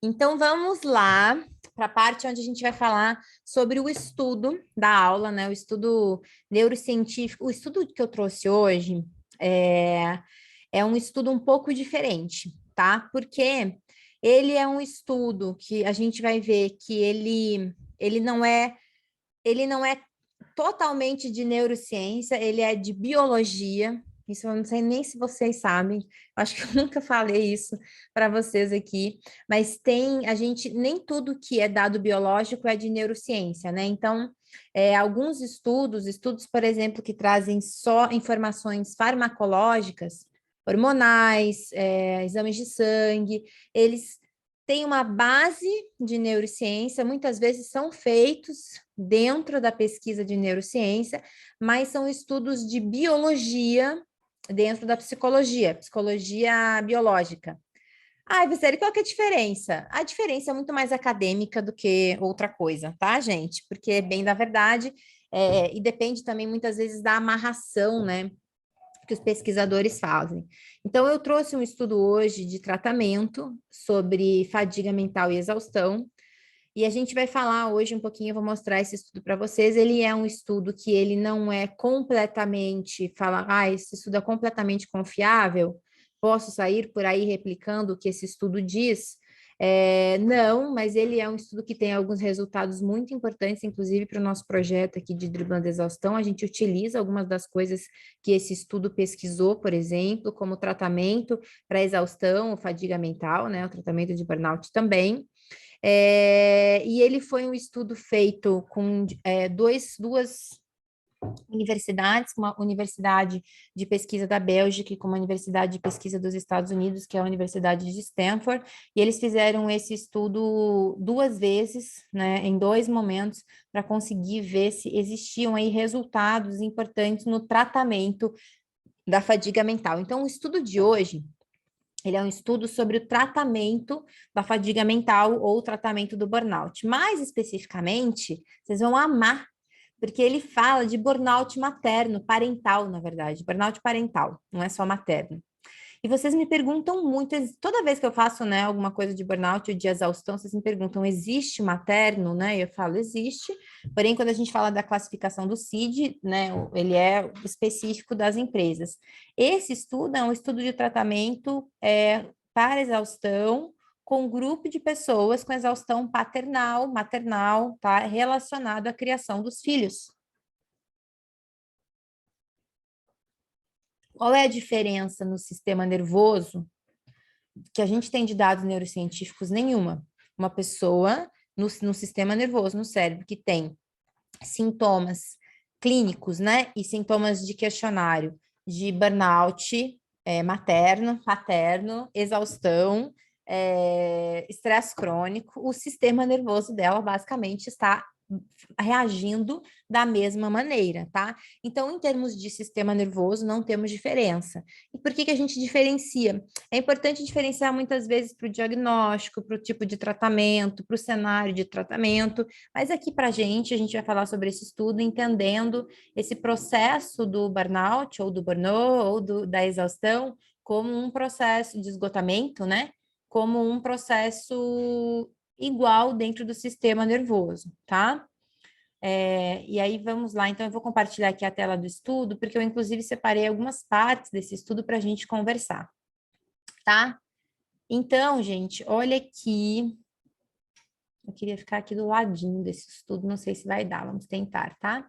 Então, vamos lá para a parte onde a gente vai falar sobre o estudo da aula, né? O estudo neurocientífico. O estudo que eu trouxe hoje é um estudo um pouco diferente, tá? Porque ele é um estudo que a gente vai ver que ele não é totalmente de neurociência, ele é de biologia. Isso eu não sei nem se vocês sabem, eu acho que eu nunca falei isso para vocês aqui, mas nem tudo que é dado biológico é de neurociência, né? Então, alguns estudos, por exemplo, que trazem só informações farmacológicas, hormonais, exames de sangue, eles têm uma base de neurociência, muitas vezes são feitos dentro da pesquisa de neurociência, mas são estudos de biologia dentro da psicologia biológica. Ah, Vicente, qual que é a diferença? A diferença é muito mais acadêmica do que outra coisa, tá, gente? Porque, bem da verdade, e depende também muitas vezes da amarração, né, que os pesquisadores fazem. Então, eu trouxe um estudo hoje de tratamento sobre fadiga mental e exaustão, e a gente vai falar hoje um pouquinho, eu vou mostrar esse estudo para vocês. Ele é um estudo que ele não é completamente, esse estudo é completamente confiável, posso sair por aí replicando o que esse estudo diz? Não, mas ele é um estudo que tem alguns resultados muito importantes, inclusive para o nosso projeto aqui de driblando exaustão. A gente utiliza algumas das coisas que esse estudo pesquisou, por exemplo, como tratamento para exaustão, fadiga mental, né? O tratamento de burnout também. E ele foi um estudo feito com duas universidades, uma universidade de pesquisa da Bélgica e com uma universidade de pesquisa dos Estados Unidos, que é a Universidade de Stanford, e eles fizeram esse estudo duas vezes, né, em dois momentos, para conseguir ver se existiam aí resultados importantes no tratamento da fadiga mental. Então, o estudo de hoje ele é um estudo sobre o tratamento da fadiga mental ou o tratamento do burnout. Mais especificamente, vocês vão amar, porque ele fala de burnout materno, parental, na verdade, burnout parental, não é só materno. E vocês me perguntam muito, toda vez que eu faço, né, alguma coisa de burnout ou de exaustão, vocês me perguntam, existe materno, né? Eu falo, existe. Porém, quando a gente fala da classificação do CID, né, ele é específico das empresas. Esse estudo é um estudo de tratamento para exaustão com um grupo de pessoas com exaustão paternal, maternal, tá? Relacionado à criação dos filhos. Qual é a diferença no sistema nervoso que a gente tem de dados neurocientíficos? Nenhuma. Uma pessoa no sistema nervoso, no cérebro, que tem sintomas clínicos, né, e sintomas de questionário de burnout materno, paterno, exaustão, estresse crônico, o sistema nervoso dela basicamente está reagindo da mesma maneira, tá? Então, em termos de sistema nervoso, não temos diferença. E por que que a gente diferencia? É importante diferenciar muitas vezes para o diagnóstico, para o tipo de tratamento, para o cenário de tratamento, mas aqui para a gente vai falar sobre esse estudo, entendendo esse processo do burnout, ou do burnout, ou da exaustão, como um processo de esgotamento, né? Como um processo igual dentro do sistema nervoso, tá? E aí vamos lá, então eu vou compartilhar aqui a tela do estudo, porque eu inclusive separei algumas partes desse estudo para a gente conversar, tá? Então, gente, olha aqui, eu queria ficar aqui do ladinho desse estudo, não sei se vai dar, vamos tentar, tá?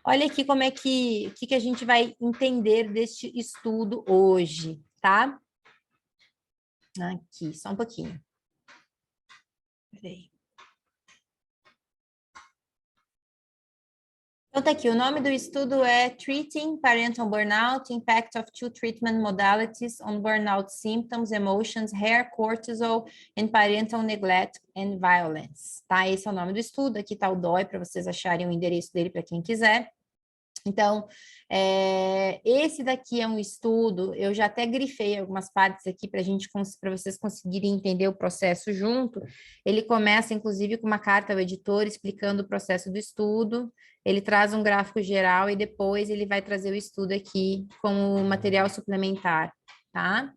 Olha aqui como é que a gente vai entender deste estudo hoje, tá? Aqui, só um pouquinho. Peraí. Então, tá aqui, o nome do estudo é Treating Parental Burnout, Impact of Two Treatment Modalities on Burnout Symptoms, Emotions, Hair, Cortisol and Parental Neglect and Violence, tá? Esse é o nome do estudo, aqui tá o DOI para vocês acharem o endereço dele para quem quiser. Então, esse daqui é um estudo, eu já até grifei algumas partes aqui para vocês conseguirem entender o processo junto. Ele começa, inclusive, com uma carta ao editor explicando o processo do estudo, ele traz um gráfico geral e depois ele vai trazer o estudo aqui como material suplementar, tá?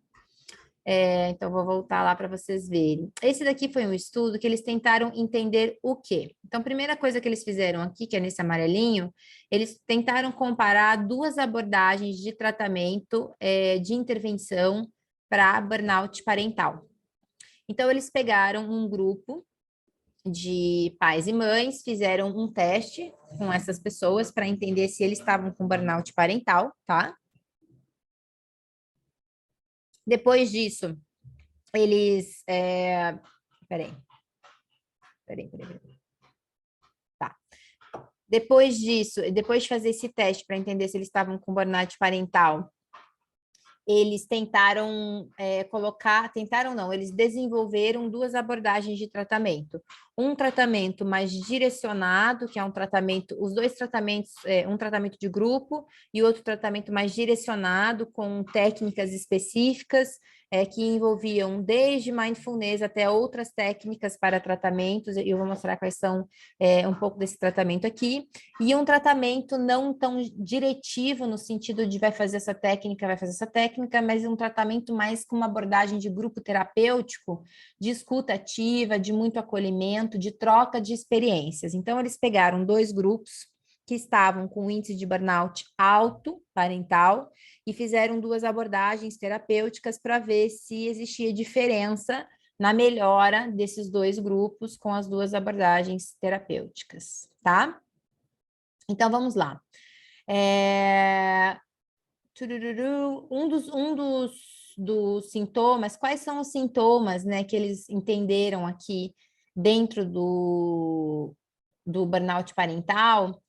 Então, vou voltar lá para vocês verem. Esse daqui foi um estudo que eles tentaram entender o quê? Então, a primeira coisa que eles fizeram aqui, que é nesse amarelinho, eles tentaram comparar duas abordagens de tratamento de intervenção para burnout parental. Então, eles pegaram um grupo de pais e mães, fizeram um teste com essas pessoas para entender se eles estavam com burnout parental, tá? Depois disso, eles. Peraí. Tá. Depois disso, depois de fazer esse teste para entender se eles estavam com burnout parental, eles tentaram tentaram não, eles desenvolveram duas abordagens de tratamento. Um tratamento mais direcionado, que é um tratamento, os dois tratamentos, um tratamento de grupo e outro tratamento mais direcionado, com técnicas específicas, que envolviam desde mindfulness até outras técnicas para tratamentos, e eu vou mostrar quais são um pouco desse tratamento aqui, e um tratamento não tão diretivo no sentido de vai fazer essa técnica, mas um tratamento mais com uma abordagem de grupo terapêutico, de escuta ativa, de muito acolhimento, de troca de experiências. Então, eles pegaram dois grupos que estavam com índice de burnout alto, parental, e fizeram duas abordagens terapêuticas para ver se existia diferença na melhora desses dois grupos com as duas abordagens terapêuticas, tá? Então, vamos lá. Um dos sintomas, quais são os sintomas, né, que eles entenderam aqui dentro do burnout parental?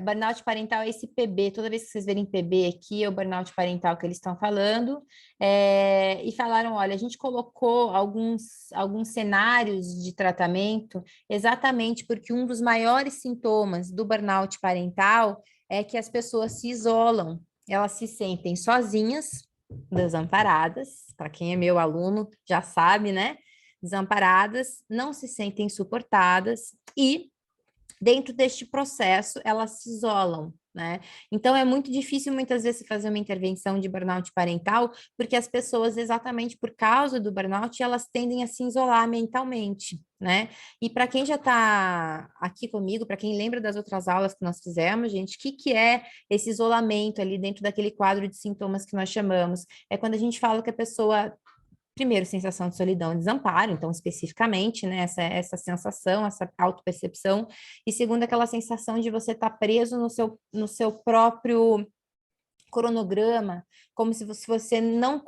Burnout parental é esse PB, toda vez que vocês verem PB aqui, é o burnout parental que eles estão falando, e falaram, olha, a gente colocou alguns cenários de tratamento, exatamente porque um dos maiores sintomas do burnout parental é que as pessoas se isolam, elas se sentem sozinhas, desamparadas, para quem é meu aluno já sabe, né? Desamparadas, não se sentem suportadas e dentro deste processo, elas se isolam, né? Então, é muito difícil, muitas vezes, fazer uma intervenção de burnout parental, porque as pessoas, exatamente por causa do burnout, elas tendem a se isolar mentalmente, né? E para quem já está aqui comigo, para quem lembra das outras aulas que nós fizemos, gente, o que é esse isolamento ali dentro daquele quadro de sintomas que nós chamamos? É quando a gente fala que a pessoa primeiro, sensação de solidão e desamparo, então, especificamente, né, essa sensação, essa autopercepção, e segundo, aquela sensação de você estar preso no seu próprio cronograma, como se você não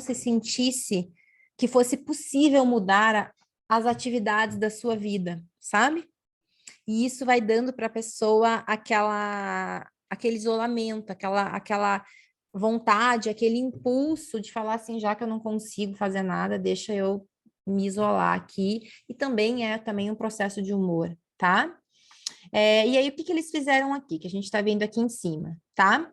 se sentisse que fosse possível mudar as atividades da sua vida, sabe? E isso vai dando para a pessoa aquele isolamento, aquela vontade, aquele impulso de falar assim, já que eu não consigo fazer nada, deixa eu me isolar aqui. E também é também um processo de humor, tá? E aí, o que eles fizeram aqui, que a gente está vendo aqui em cima, tá?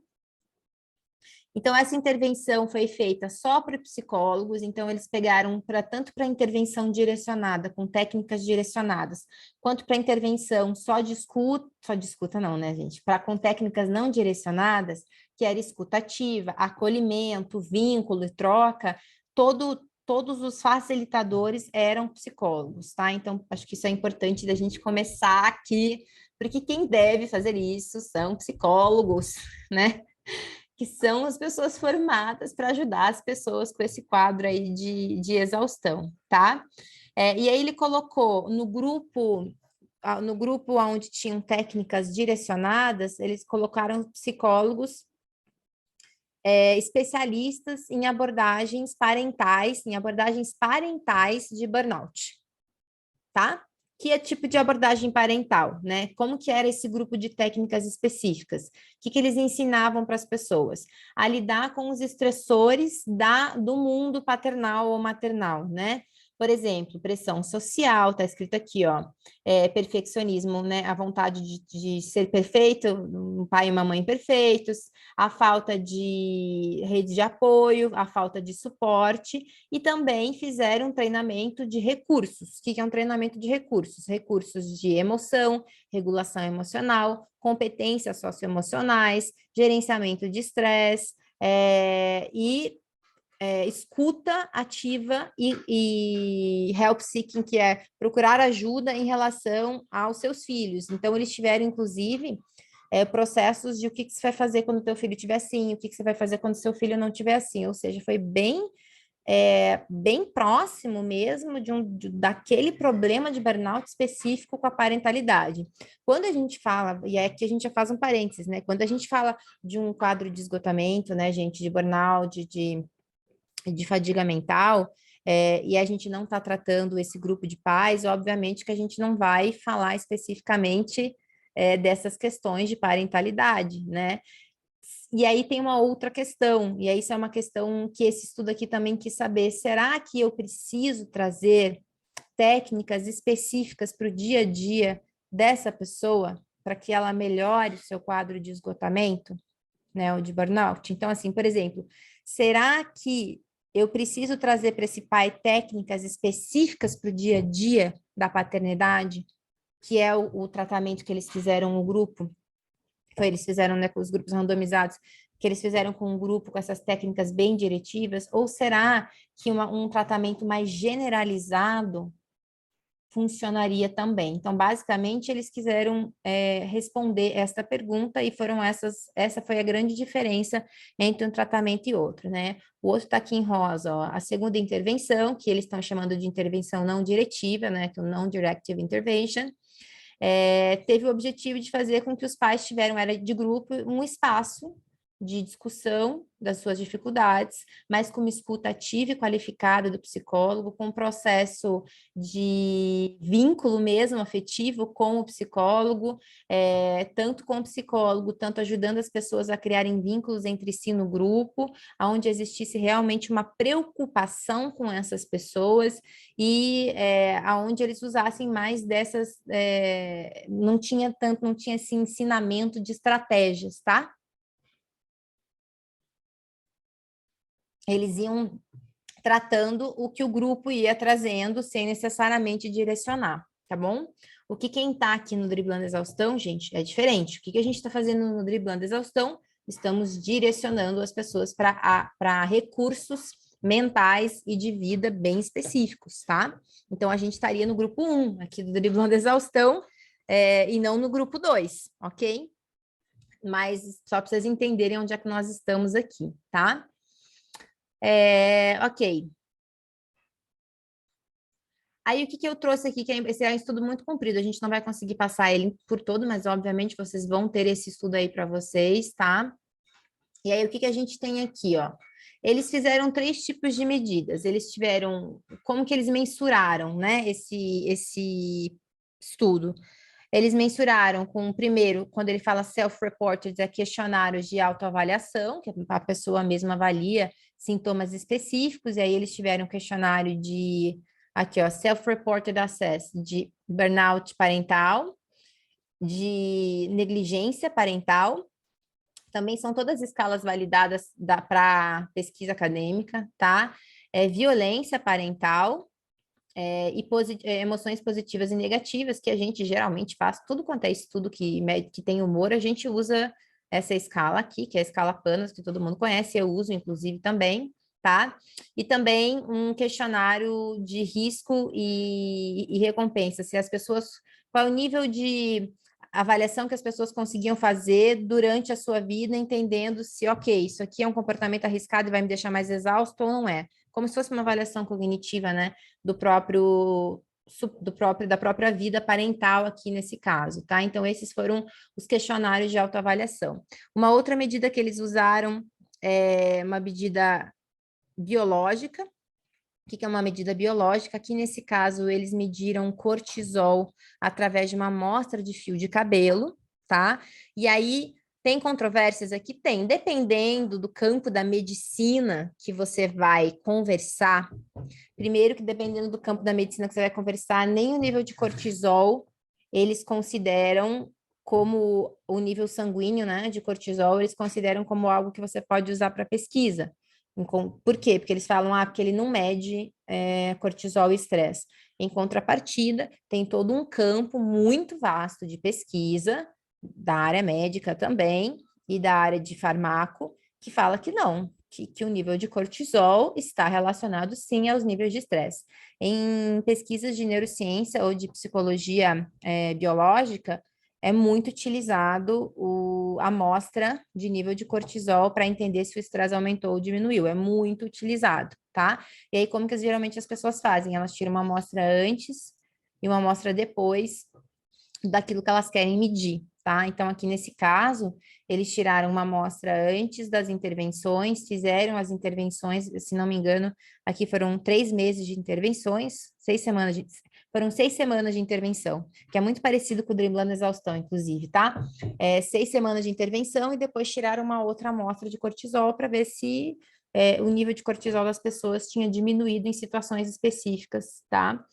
Então, essa intervenção foi feita só para psicólogos, então eles pegaram tanto para intervenção direcionada, com técnicas direcionadas, quanto para intervenção só de escuta não, né, gente? Com técnicas não direcionadas, que era escuta ativa, acolhimento, vínculo e troca, todos os facilitadores eram psicólogos, tá? Então, acho que isso é importante da gente começar aqui, porque quem deve fazer isso são psicólogos, né? Que são as pessoas formadas para ajudar as pessoas com esse quadro aí de exaustão, tá? E aí ele colocou no grupo onde tinham técnicas direcionadas, eles colocaram psicólogos especialistas em abordagens parentais de burnout, tá? Que é tipo de abordagem parental, né? Como que era esse grupo de técnicas específicas? O que eles ensinavam para as pessoas? A lidar com os estressores do mundo paternal ou maternal, né? Por exemplo, pressão social, tá escrito aqui, ó, perfeccionismo, né? A vontade de ser perfeito, um pai e uma mãe perfeitos, a falta de rede de apoio, a falta de suporte, e também fizeram um treinamento de recursos. O que é um treinamento de recursos? Recursos de emoção, regulação emocional, competências socioemocionais, gerenciamento de estresse, e escuta ativa e help seeking, que é procurar ajuda em relação aos seus filhos. Então, eles tiveram, inclusive, processos de o que, que você vai fazer quando o teu filho estiver assim, o que, que você vai fazer quando seu filho não estiver assim. Ou seja, foi bem próximo mesmo daquele problema de burnout específico com a parentalidade. Quando a gente fala, e é que a gente já faz um parênteses, né? Quando a gente fala de um quadro de esgotamento, né, gente, de burnout, de fadiga mental, e a gente não está tratando esse grupo de pais, obviamente que a gente não vai falar especificamente dessas questões de parentalidade, né? E aí tem uma outra questão, e aí isso é uma questão que esse estudo aqui também quis saber: será que eu preciso trazer técnicas específicas para o dia a dia dessa pessoa para que ela melhore o seu quadro de esgotamento, né, ou de burnout? Então, assim, por exemplo, será que eu preciso trazer para esse pai técnicas específicas para o dia a dia da paternidade, que é o tratamento que eles fizeram no grupo? Eles fizeram, né, com os grupos randomizados, que eles fizeram com um grupo com essas técnicas bem diretivas? Ou será que um tratamento mais generalizado funcionaria também? Então, basicamente, eles quiseram responder esta pergunta e essa foi a grande diferença entre um tratamento e outro, né? O outro está aqui em rosa, ó, a segunda intervenção, que eles estão chamando de intervenção não diretiva, né? Que é o Non-Directive Intervention. Teve o objetivo de fazer com que os pais tiveram, era de grupo, um espaço de discussão das suas dificuldades, mas com uma escuta ativa e qualificada do psicólogo, com um processo de vínculo mesmo afetivo com o psicólogo, tanto com o psicólogo, tanto ajudando as pessoas a criarem vínculos entre si no grupo, onde existisse realmente uma preocupação com essas pessoas e aonde eles usassem mais dessas, não tinha esse ensinamento de estratégias, tá? Eles iam tratando o que o grupo ia trazendo, sem necessariamente direcionar, tá bom? O que quem tá aqui no Driblando Exaustão, gente, é diferente. O que a gente está fazendo no Driblando Exaustão? Estamos direcionando as pessoas para recursos mentais e de vida bem específicos, tá? Então, a gente estaria no grupo 1 aqui do Driblando Exaustão, e não no grupo 2, ok? Mas só para vocês entenderem onde é que nós estamos aqui, tá? Ok. Aí, o que eu trouxe aqui, que esse é um estudo muito comprido, a gente não vai conseguir passar ele por todo, mas obviamente vocês vão ter esse estudo aí para vocês, tá? E aí, o que a gente tem aqui, ó? Eles fizeram 3 tipos de medidas. Eles tiveram, como que eles mensuraram, né, esse estudo? Eles mensuraram com, primeiro, quando ele fala self-reported, é questionários de autoavaliação, que a pessoa mesma avalia sintomas específicos, e aí eles tiveram um questionário de, aqui, ó, self-reported assess, de burnout parental, de negligência parental. Também são todas escalas validadas para pesquisa acadêmica, tá? Violência parental, emoções positivas e negativas, que a gente geralmente faz, tudo quanto é estudo que tem humor, a gente usa essa escala aqui, que é a escala Panos, que todo mundo conhece, eu uso, inclusive, também, tá? E também um questionário de risco e recompensa, se as pessoas, qual é o nível de avaliação que as pessoas conseguiam fazer durante a sua vida, entendendo se, ok, isso aqui é um comportamento arriscado e vai me deixar mais exausto ou não é. Como se fosse uma avaliação cognitiva, né, da própria vida parental aqui nesse caso, tá? Então, esses foram os questionários de autoavaliação. Uma outra medida que eles usaram é uma medida biológica. O que é uma medida biológica? Aqui, nesse caso, eles mediram cortisol através de uma amostra de fio de cabelo, tá? E aí, tem controvérsias aqui? Tem. Dependendo do campo da medicina que você vai conversar, primeiro que dependendo do campo da medicina que você vai conversar, nem o nível de cortisol eles consideram como o nível sanguíneo, né, de cortisol, eles consideram como algo que você pode usar para pesquisa. Por quê? Porque eles falam, porque ele não mede cortisol e estresse. Em contrapartida, tem todo um campo muito vasto de pesquisa, da área médica também, e da área de farmaco, que fala que não, que o nível de cortisol está relacionado, sim, aos níveis de estresse. Em pesquisas de neurociência ou de psicologia biológica, é muito utilizado a amostra de nível de cortisol para entender se o estresse aumentou ou diminuiu. É muito utilizado, tá? E aí, como que geralmente as pessoas fazem? Elas tiram uma amostra antes e uma amostra depois daquilo que elas querem medir, tá? Então, aqui nesse caso, eles tiraram uma amostra antes das intervenções, fizeram as intervenções, se não me engano, aqui foram 3 meses de intervenções, 6 semanas foram 6 semanas de intervenção, que é muito parecido com o driblando exaustão, inclusive, tá? 6 semanas de intervenção e depois tiraram uma outra amostra de cortisol para ver se o nível de cortisol das pessoas tinha diminuído em situações específicas, tá?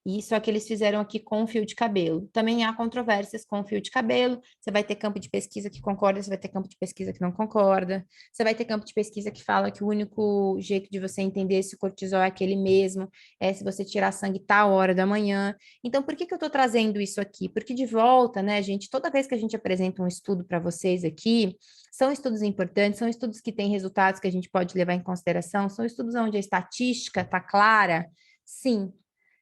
Isso é o que eles fizeram aqui com o fio de cabelo. Também há controvérsias com o fio de cabelo. Você vai ter campo de pesquisa que concorda, você vai ter campo de pesquisa que não concorda. Você vai ter campo de pesquisa que fala que o único jeito de você entender se o cortisol é aquele mesmo, é se você tirar sangue tal hora da manhã. Então, por que que eu estou trazendo isso aqui? Porque de volta, né, gente, toda vez que a gente apresenta um estudo para vocês aqui, são estudos importantes, são estudos que têm resultados que a gente pode levar em consideração, são estudos onde a estatística está clara, sim.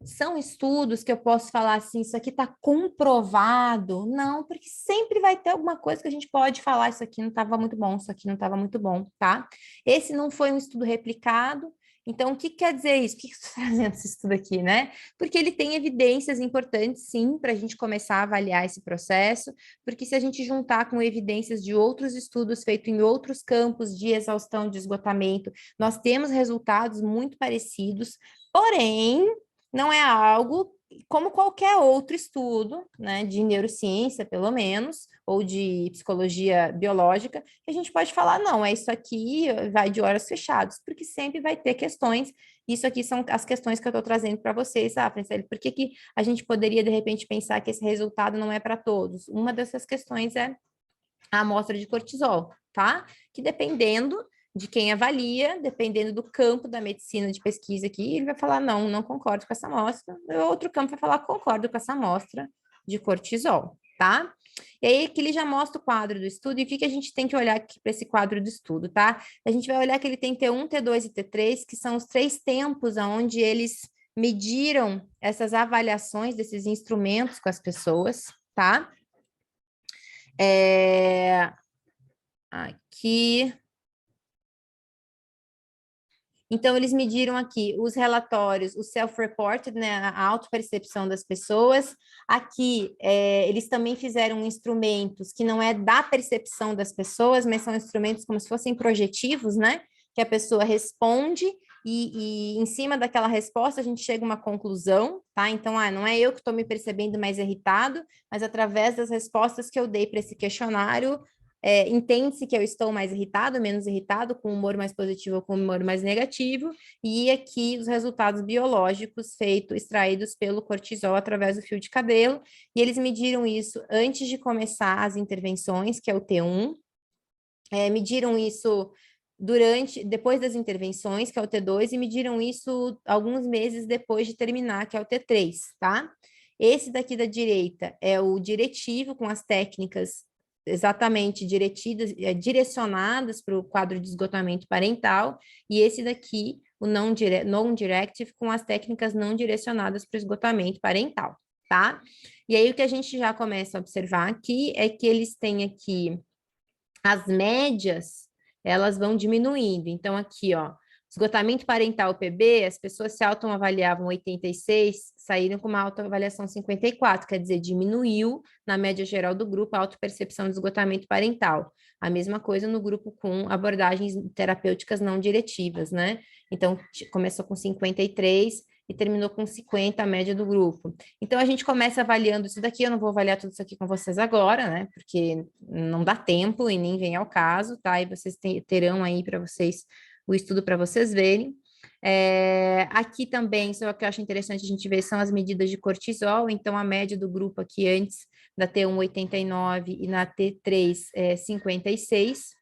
São estudos que eu posso falar assim, isso aqui está comprovado? Não, porque sempre vai ter alguma coisa que a gente pode falar, isso aqui não estava muito bom, isso aqui não estava muito bom, tá? Esse não foi um estudo replicado, então o que quer dizer isso? Por que eu estou trazendo esse estudo aqui, né? Porque ele tem evidências importantes, sim, para a gente começar a avaliar esse processo, porque se a gente juntar com evidências de outros estudos feitos em outros campos de exaustão, de esgotamento, nós temos resultados muito parecidos, porém não é algo como qualquer outro estudo, né, de neurociência, pelo menos, ou de psicologia biológica, que a gente pode falar, não, é isso aqui, vai de horas fechadas, porque sempre vai ter questões, isso aqui são as questões que eu estou trazendo para vocês, Franciele, por que que a gente poderia, de repente, pensar que esse resultado não é para todos? Uma dessas questões é a amostra de cortisol, tá? Que dependendo de quem avalia, dependendo do campo da medicina de pesquisa aqui, ele vai falar, não, não concordo com essa amostra. O outro campo vai falar, concordo com essa amostra de cortisol, tá? E aí aqui ele já mostra o quadro do estudo, e o que que a gente tem que olhar aqui para esse quadro do estudo, tá? A gente vai olhar que ele tem T1, T2 e T3, que são os 3 tempos onde eles mediram essas avaliações desses instrumentos com as pessoas, tá? Aqui. Então, eles mediram aqui os relatórios, o self-reported, né, a autopercepção das pessoas. Aqui, eles também fizeram instrumentos que não é da percepção das pessoas, mas são instrumentos como se fossem projetivos, né? Que a pessoa responde e em cima daquela resposta a gente chega a uma conclusão, tá? Então, não é eu que estou me percebendo mais irritado, mas através das respostas que eu dei para esse questionário, entende-se que eu estou mais irritado, menos irritado, com humor mais positivo ou com humor mais negativo, e aqui os resultados biológicos extraídos pelo cortisol através do fio de cabelo, e eles mediram isso antes de começar as intervenções, que é o T1, mediram isso depois das intervenções, que é o T2, e mediram isso alguns meses depois de terminar, que é o T3, tá? Esse daqui da direita é o diretivo com as técnicas exatamente direcionadas para o quadro de esgotamento parental, e esse daqui, o non-directive, com as técnicas não direcionadas para o esgotamento parental, tá? E aí o que a gente já começa a observar aqui é que eles têm aqui as médias, elas vão diminuindo. Então, aqui, ó, esgotamento parental PB, as pessoas se autoavaliavam 86, saíram com uma autoavaliação 54, quer dizer, diminuiu na média geral do grupo a autopercepção de esgotamento parental. A mesma coisa no grupo com abordagens terapêuticas não diretivas, né? Então, começou com 53 e terminou com 50, a média do grupo. Então, a gente começa avaliando isso daqui, eu não vou avaliar tudo isso aqui com vocês agora, né? Porque não dá tempo e nem vem ao caso, tá? E vocês terão aí para vocês o estudo para vocês verem. Aqui também, só que eu acho interessante a gente ver, são as medidas de cortisol, então a média do grupo aqui antes da T1, 89 e na T3, 56,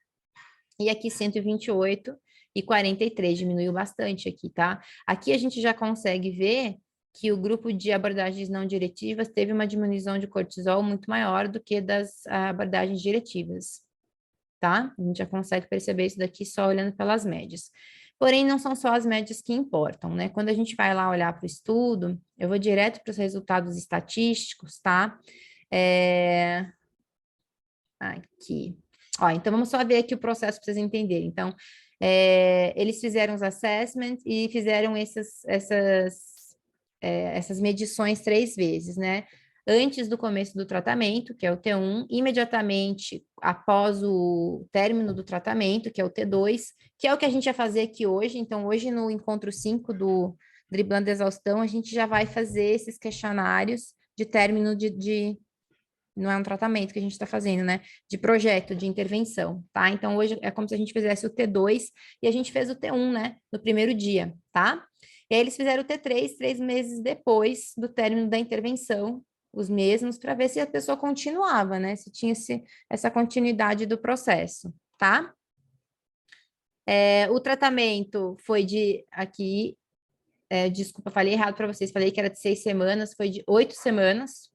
e aqui 128 e 43, diminuiu bastante aqui, tá? Aqui a gente já consegue ver que o grupo de abordagens não diretivas teve uma diminuição de cortisol muito maior do que das abordagens diretivas, tá? A gente já consegue perceber isso daqui só olhando pelas médias. Porém, não são só as médias que importam, né? Quando a gente vai lá olhar para o estudo, eu vou direto para os resultados estatísticos, tá? Aqui. Ó, então, vamos só ver aqui o processo para vocês entenderem. Então, eles fizeram os assessments e fizeram essas medições 3 vezes, né? Antes do começo do tratamento, que é o T1, imediatamente após o término do tratamento, que é o T2, que é o que a gente vai fazer aqui hoje. Então, hoje no encontro 5 do Driblando a Exaustão, a gente já vai fazer esses questionários de término não é um tratamento que a gente está fazendo, né? De projeto, de intervenção, tá? Então, hoje é como se a gente fizesse o T2 e a gente fez o T1, né? No primeiro dia, tá? E aí eles fizeram o T3 3 meses depois do término da intervenção, os mesmos, para ver se a pessoa continuava, né? Se tinha essa continuidade do processo, tá? O tratamento foi desculpa, falei errado para vocês, falei que era de 6 semanas, foi de 8 semanas,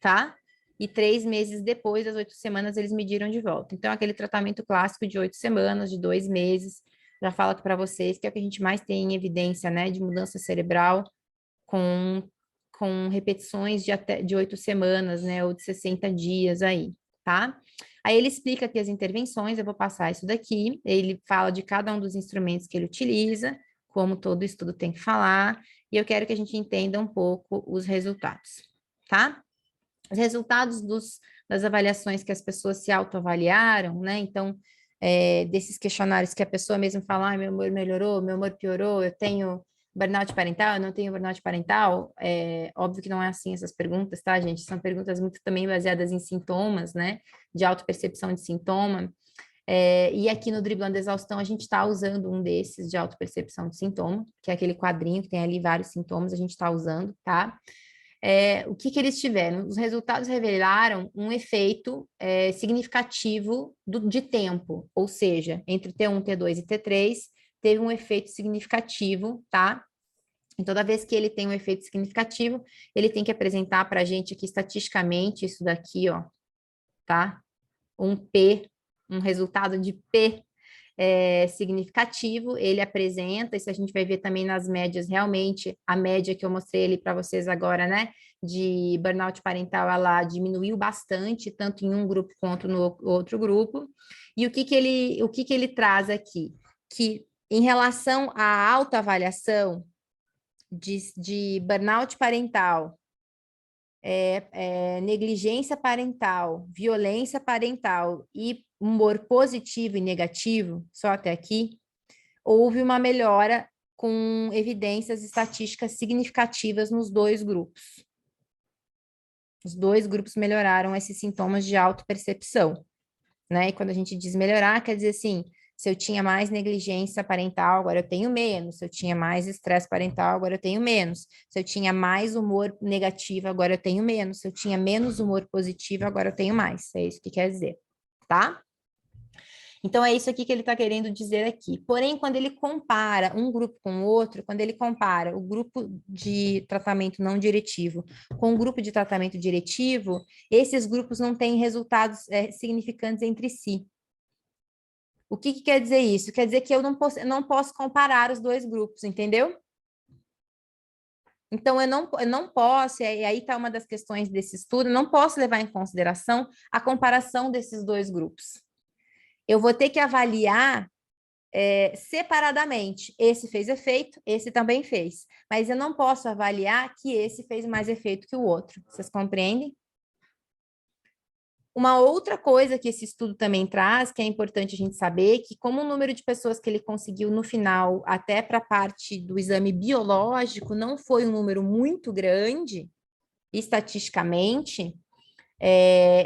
tá? E 3 meses depois das 8 semanas eles mediram de volta. Então, aquele tratamento clássico de 8 semanas, de 2 meses, já falo para vocês que é o que a gente mais tem em evidência, né, de mudança cerebral com, com repetições de 8 semanas, né, ou de 60 dias aí, tá? Aí ele explica aqui as intervenções, eu vou passar isso daqui, ele fala de cada um dos instrumentos que ele utiliza, como todo estudo tem que falar, e eu quero que a gente entenda um pouco os resultados, tá? Os resultados das avaliações que as pessoas se autoavaliaram, né? Então, desses questionários que a pessoa mesmo fala, meu humor melhorou, meu humor piorou, eu tenho burnout parental, eu não tenho burnout parental. Óbvio que não é assim essas perguntas, tá, gente? São perguntas muito também baseadas em sintomas, né? De autopercepção de sintoma. E aqui no Driblando a Exaustão, a gente está usando um desses de autopercepção de sintoma, que é aquele quadrinho que tem ali vários sintomas, a gente está usando, tá? O que eles tiveram? Os resultados revelaram um efeito significativo de tempo, ou seja, entre T1, T2 e T3, teve um efeito significativo, tá? E toda vez que ele tem um efeito significativo, ele tem que apresentar para a gente aqui estatisticamente isso daqui, ó, tá? Um P, um resultado de P significativo, ele apresenta, isso a gente vai ver também nas médias, realmente, a média que eu mostrei ali para vocês agora, né, de burnout parental, ela diminuiu bastante, tanto em um grupo quanto no outro grupo, e o que ele traz aqui? Que em relação à autoavaliação de burnout parental, negligência parental, violência parental e humor positivo e negativo, só até aqui, houve uma melhora com evidências estatísticas significativas nos 2 grupos. Os 2 grupos melhoraram esses sintomas de autopercepção, né? E quando a gente diz melhorar, quer dizer assim, se eu tinha mais negligência parental, agora eu tenho menos. Se eu tinha mais estresse parental, agora eu tenho menos. Se eu tinha mais humor negativo, agora eu tenho menos. Se eu tinha menos humor positivo, agora eu tenho mais. É isso que quer dizer, tá? Então, é isso aqui que ele está querendo dizer aqui. Porém, quando ele compara um grupo com o outro, quando ele compara o grupo de tratamento não diretivo com o grupo de tratamento diretivo, esses grupos não têm resultados significantes entre si. O que quer dizer isso? Quer dizer que eu não posso comparar os 2 grupos, entendeu? Então, eu não posso, e aí está uma das questões desse estudo, eu não posso levar em consideração a comparação desses 2 grupos. Eu vou ter que avaliar separadamente. Esse fez efeito, esse também fez. Mas eu não posso avaliar que esse fez mais efeito que o outro. Vocês compreendem? Uma outra coisa que esse estudo também traz, que é importante a gente saber, que como o número de pessoas que ele conseguiu no final, até para a parte do exame biológico, não foi um número muito grande, estatisticamente,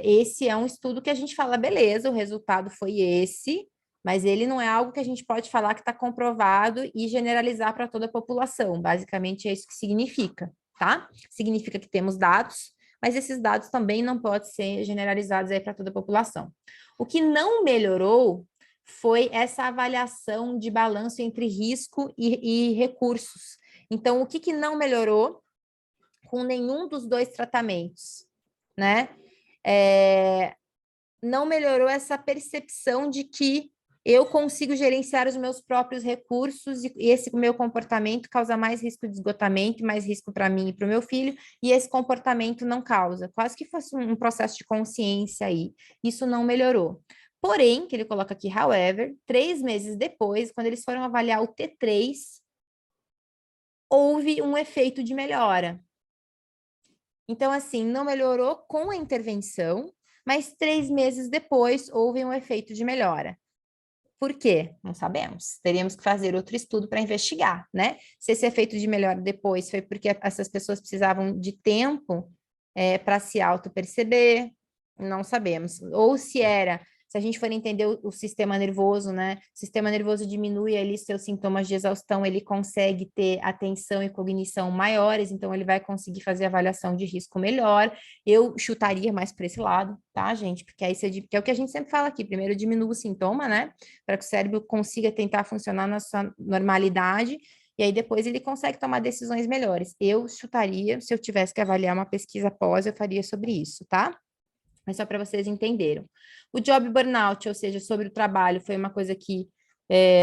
esse é um estudo que a gente fala, beleza, o resultado foi esse, mas ele não é algo que a gente pode falar que está comprovado e generalizar para toda a população. Basicamente, é isso que significa, tá? Significa que temos dados, mas esses dados também não podem ser generalizados aí para toda a população. O que não melhorou foi essa avaliação de balanço entre risco e recursos. Então, o que não melhorou com nenhum dos 2 tratamentos, né? não melhorou essa percepção de que eu consigo gerenciar os meus próprios recursos e esse meu comportamento causa mais risco de esgotamento, mais risco para mim e para o meu filho, e esse comportamento não causa. Quase que fosse um processo de consciência aí. Isso não melhorou. Porém, que ele coloca aqui, however, 3 meses depois, quando eles foram avaliar o T3, houve um efeito de melhora. Então, assim, não melhorou com a intervenção, mas 3 meses depois houve um efeito de melhora. Por quê? Não sabemos. Teríamos que fazer outro estudo para investigar, né? Se esse efeito de melhora depois foi porque essas pessoas precisavam de tempo para se auto-perceber, não sabemos. Ou se era, se a gente for entender o sistema nervoso, né? O sistema nervoso diminui ali seus sintomas de exaustão, ele consegue ter atenção e cognição maiores, então ele vai conseguir fazer avaliação de risco melhor. Eu chutaria mais para esse lado, tá, gente? Porque aí que é o que a gente sempre fala aqui. Primeiro diminui o sintoma, né? Para que o cérebro consiga tentar funcionar na sua normalidade. E aí depois ele consegue tomar decisões melhores. Eu chutaria, se eu tivesse que avaliar uma pesquisa pós, eu faria sobre isso, tá? Mas só para vocês entenderam. O job burnout, ou seja, sobre o trabalho, foi uma coisa que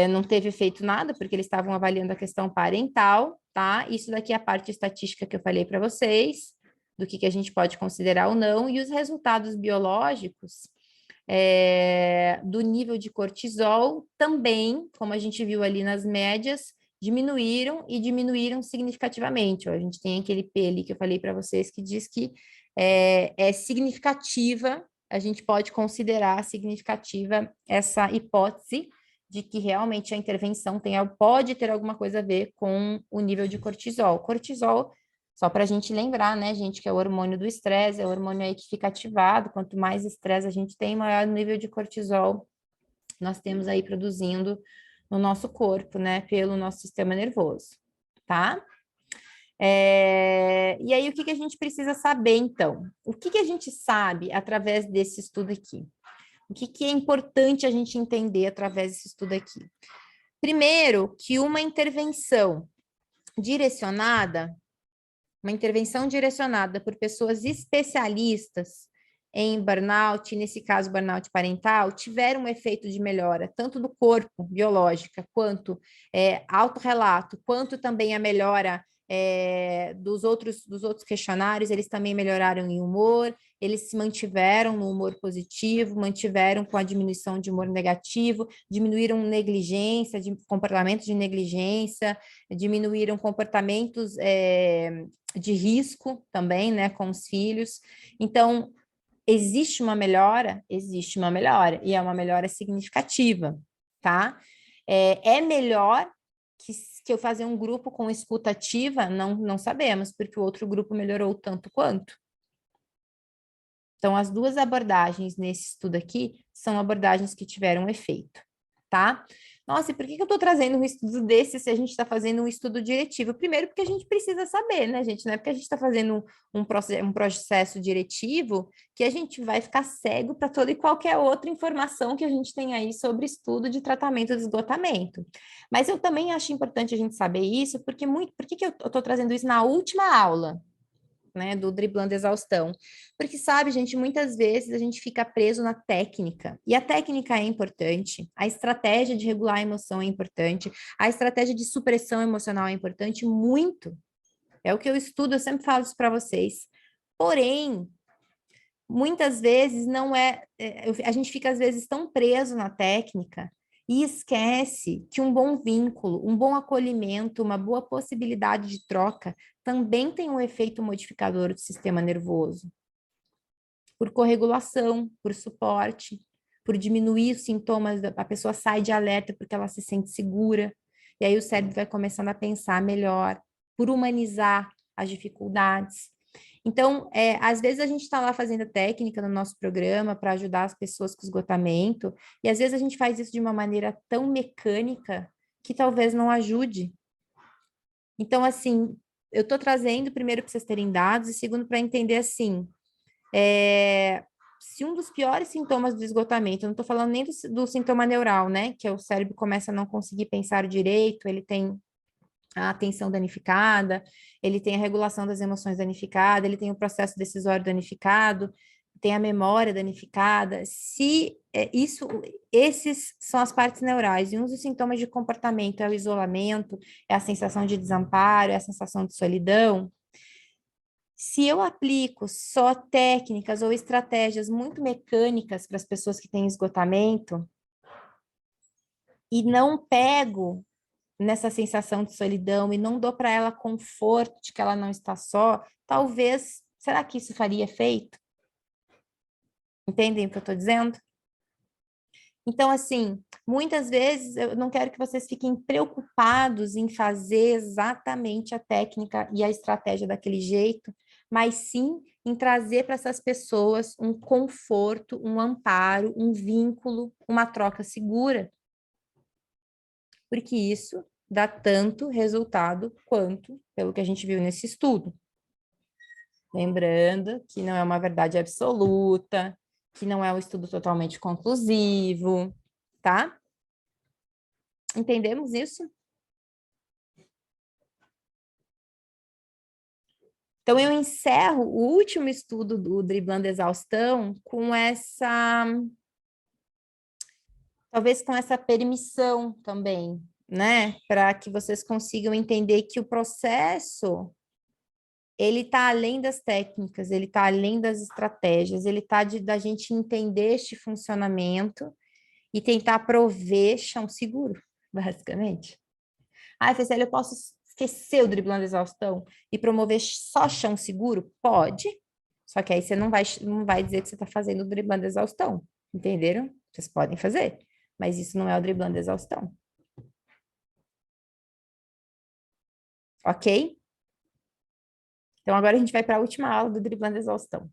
não teve feito nada, porque eles estavam avaliando a questão parental, tá? Isso daqui é a parte estatística que eu falei para vocês, do que a gente pode considerar ou não, e os resultados biológicos do nível de cortisol também, como a gente viu ali nas médias, diminuíram e diminuíram significativamente. Ó, a gente tem aquele P ali que eu falei para vocês que diz que é significativa, a gente pode considerar significativa essa hipótese de que realmente a intervenção pode ter alguma coisa a ver com o nível de cortisol. Cortisol, só para a gente lembrar, né, gente, que é o hormônio do estresse, é o hormônio aí que fica ativado, quanto mais estresse a gente tem, maior o nível de cortisol nós temos aí produzindo no nosso corpo, né, pelo nosso sistema nervoso, tá? E aí, o que a gente precisa saber, então? O que a gente sabe através desse estudo aqui? O que é importante a gente entender através desse estudo aqui? Primeiro, que uma intervenção direcionada por pessoas especialistas em burnout, nesse caso burnout parental, tiveram um efeito de melhora, tanto do corpo, biológica, quanto autorrelato, quanto também a melhora dos outros questionários, eles também melhoraram em humor, eles se mantiveram no humor positivo, mantiveram com a diminuição de humor negativo, diminuíram negligência, comportamentos de negligência, diminuíram comportamentos de risco também, né, com os filhos. Então, existe uma melhora, e é uma melhora significativa, tá? É melhor que eu fazer um grupo com escuta ativa? Não sabemos, porque o outro grupo melhorou tanto quanto. Então, as duas abordagens nesse estudo aqui são abordagens que tiveram efeito, tá? Nossa, e por que eu estou trazendo um estudo desse se a gente está fazendo um estudo diretivo? Primeiro, porque a gente precisa saber, né, gente? Não é porque a gente está fazendo um processo diretivo que a gente vai ficar cego para toda e qualquer outra informação que a gente tem aí sobre estudo de tratamento de esgotamento. Mas eu também acho importante a gente saber isso, porque por que eu estou trazendo isso na última aula? Né, do driblando exaustão. Porque, sabe, gente, muitas vezes a gente fica preso na técnica, e a técnica é importante, a estratégia de regular a emoção é importante, a estratégia de supressão emocional é importante, muito. É o que eu estudo, eu sempre falo isso para vocês. Porém, muitas vezes não a gente fica às vezes tão preso na técnica e esquece que um bom vínculo, um bom acolhimento, uma boa possibilidade de troca também tem um efeito modificador do sistema nervoso. Por corregulação, por suporte, por diminuir os sintomas, a pessoa sai de alerta porque ela se sente segura, e aí o cérebro vai começando a pensar melhor, por humanizar as dificuldades. Então, às vezes a gente está lá fazendo técnica no nosso programa para ajudar as pessoas com esgotamento, e às vezes a gente faz isso de uma maneira tão mecânica que talvez não ajude. Então, assim, eu estou trazendo primeiro para vocês terem dados, e segundo para entender assim, se um dos piores sintomas do esgotamento, eu não estou falando nem do sintoma neural, né? Que é o cérebro começa a não conseguir pensar direito, ele tem a atenção danificada, ele tem a regulação das emoções danificada, ele tem o processo decisório danificado. tem a memória danificada, se esses são as partes neurais, e um dos sintomas de comportamento é o isolamento, é a sensação de desamparo, é a sensação de solidão. Se eu aplico só técnicas ou estratégias muito mecânicas para as pessoas que têm esgotamento e não pego nessa sensação de solidão e não dou para ela conforto de que ela não está só, talvez, será que isso faria efeito? Entendem o que eu estou dizendo? Então, assim, muitas vezes eu não quero que vocês fiquem preocupados em fazer exatamente a técnica e a estratégia daquele jeito, mas sim em trazer para essas pessoas um conforto, um amparo, um vínculo, uma troca segura. Porque isso dá tanto resultado quanto pelo que a gente viu nesse estudo. Lembrando que não é uma verdade absoluta, que não é um estudo totalmente conclusivo, tá? Entendemos isso? Então, eu encerro o último estudo do driblando exaustão com essa, talvez com essa permissão também, né? Para que vocês consigam entender que o processo, ele está além das técnicas, ele está além das estratégias, ele está da gente entender este funcionamento e tentar prover chão seguro, basicamente. Ah, Fecília, eu posso esquecer o driblando exaustão e promover só chão seguro? Pode. Só que aí você não vai dizer que você está fazendo o driblando exaustão. Entenderam? Vocês podem fazer, mas isso não é o driblando exaustão. Ok? Então agora a gente vai para a última aula do driblando exaustão.